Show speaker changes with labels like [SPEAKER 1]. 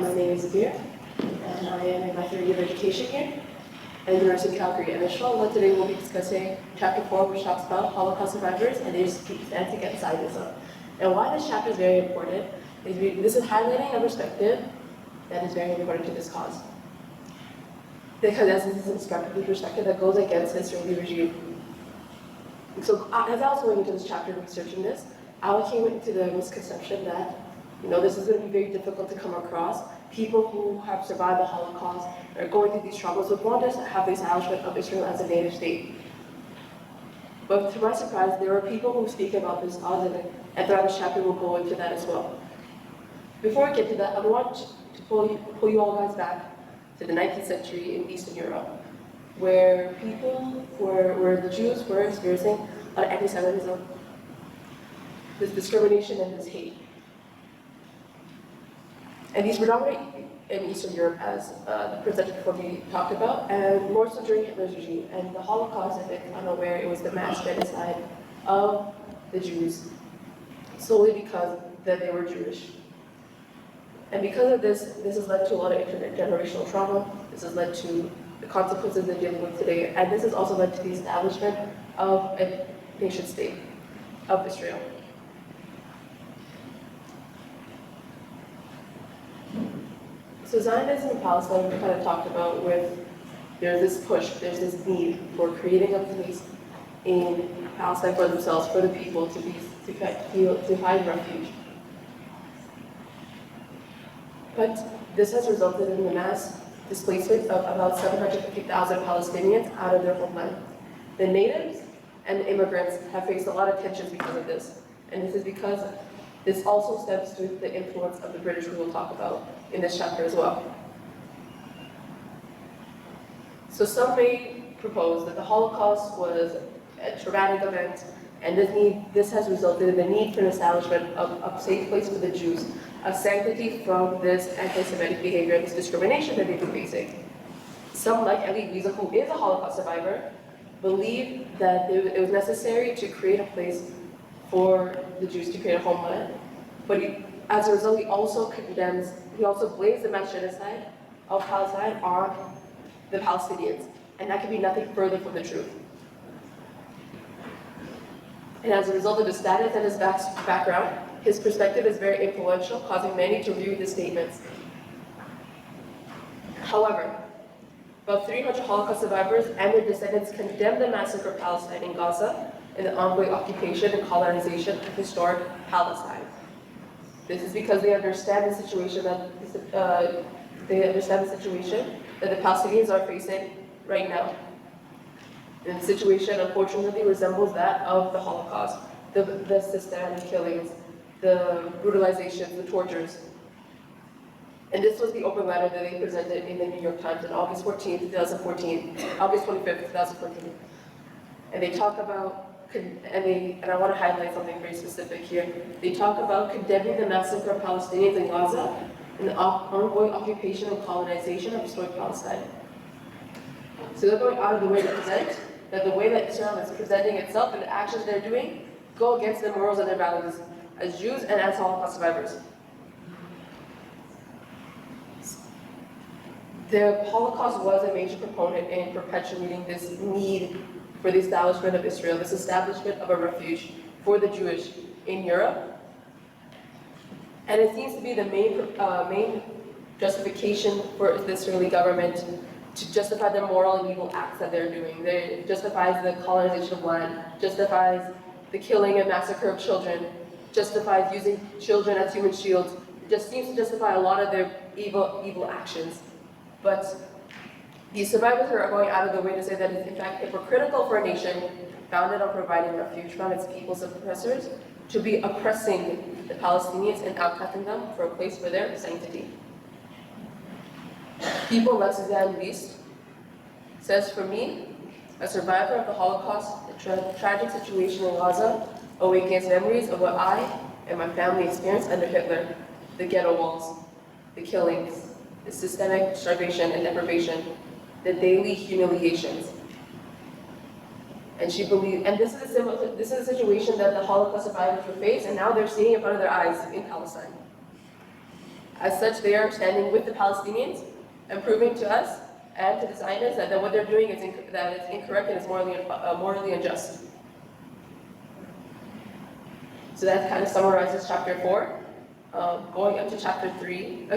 [SPEAKER 1] My name is Amir, and I am in my third year of education here at the University of Calgary. And today we'll be discussing Chapter 4, which talks about Holocaust survivors and their stance against Zionism. And why this chapter is very important is this is highlighting a perspective that is very important to this cause. Because this is a destructive perspective that goes against the Israeli regime. So as I was going into this chapter researching this, I came into the misconception that this is going to be very difficult to come across. People who have survived the Holocaust are going through these struggles would want us to have the establishment of Israel as a native state. But to my surprise, there are people who speak about this cause, and throughout this chapter we'll go into that as well. Before I get to that, I want to pull you all guys back to the 19th century in Eastern Europe, where the Jews were experiencing a lot of anti-Semitism, this discrimination and this hate. And these were predominantly in Eastern Europe, as the presenter before me talked about, and more so during Hitler's regime. And the Holocaust, if it's unaware, it was the mass genocide of the Jews, solely because they were Jewish. And because of this, this has led to a lot of intergenerational trauma. This has led to the consequences they're dealing with today. And this has also led to the establishment of a nation state of Israel. So Zionism in Palestine, we kind of talked about there's this push, there's this need for creating a place in Palestine for themselves, for the people to find refuge. But this has resulted in the mass displacement of about 750,000 Palestinians out of their homeland. The natives and the immigrants have faced a lot of tensions because of this. And this is because this also stems through the influence of the British, we will talk about in this chapter as well. So some may propose that the Holocaust was a traumatic event, and this has resulted in the need for an establishment of a safe place for the Jews, of sanctity from this anti-Semitic behavior and this discrimination that they've been facing. Some, like Eli Wiesel, who is a Holocaust survivor, believe that it was necessary to create a place for the Jews to create a homeland. But as a result, he also blames the mass genocide of Palestine on the Palestinians. And that could be nothing further from the truth. And as a result of his status and his background, his perspective is very influential, causing many to view his statements. However, about 300 Holocaust survivors and their descendants condemned the massacre of Palestine in Gaza and the ongoing occupation and colonization of historic Palestine. This is because they understand the situation that the Palestinians are facing right now. And the situation, unfortunately, resembles that of the Holocaust, the systematic killings, the brutalizations, the tortures. And this was the open letter that they presented in the New York Times on August 25th, 2014. And they talk about, and I want to highlight something very specific here. They talk about condemning the massacre of Palestinians in Gaza and the ongoing occupation and colonization of historic Palestine. So they're going out of the way to present that the way that Israel is presenting itself and the actions they're doing go against their morals and their values as Jews and as Holocaust survivors. The Holocaust was a major component in perpetuating this need for the establishment of Israel, this establishment of a refuge for the Jewish in Europe. And it seems to be the main justification for the Israeli government to justify the moral and evil acts that they're doing. It justifies the colonization of land, justifies the killing and massacre of children, justifies using children as human shields. It just seems to justify a lot of their evil actions. But these survivors are going out of the way to say that it's in fact hypocritical for a nation founded on providing refuge from its people's oppressors to be oppressing the Palestinians and outcasting them for a place for their sanctity. People like Suzanne Wiest says, for me, a survivor of the Holocaust, the tragic situation in Gaza awakens memories of what I and my family experienced under Hitler, the ghetto walls, the killings, the systemic starvation and deprivation, the daily humiliations. And she believed, and this is a situation that the Holocaust survivors would face, and now they're seeing in front of their eyes in Palestine. As such, they are standing with the Palestinians and proving to us and to the Zionists that what they're doing is that it's incorrect and it's morally unjust. So that kind of summarizes chapter 4. Going up to chapter 5.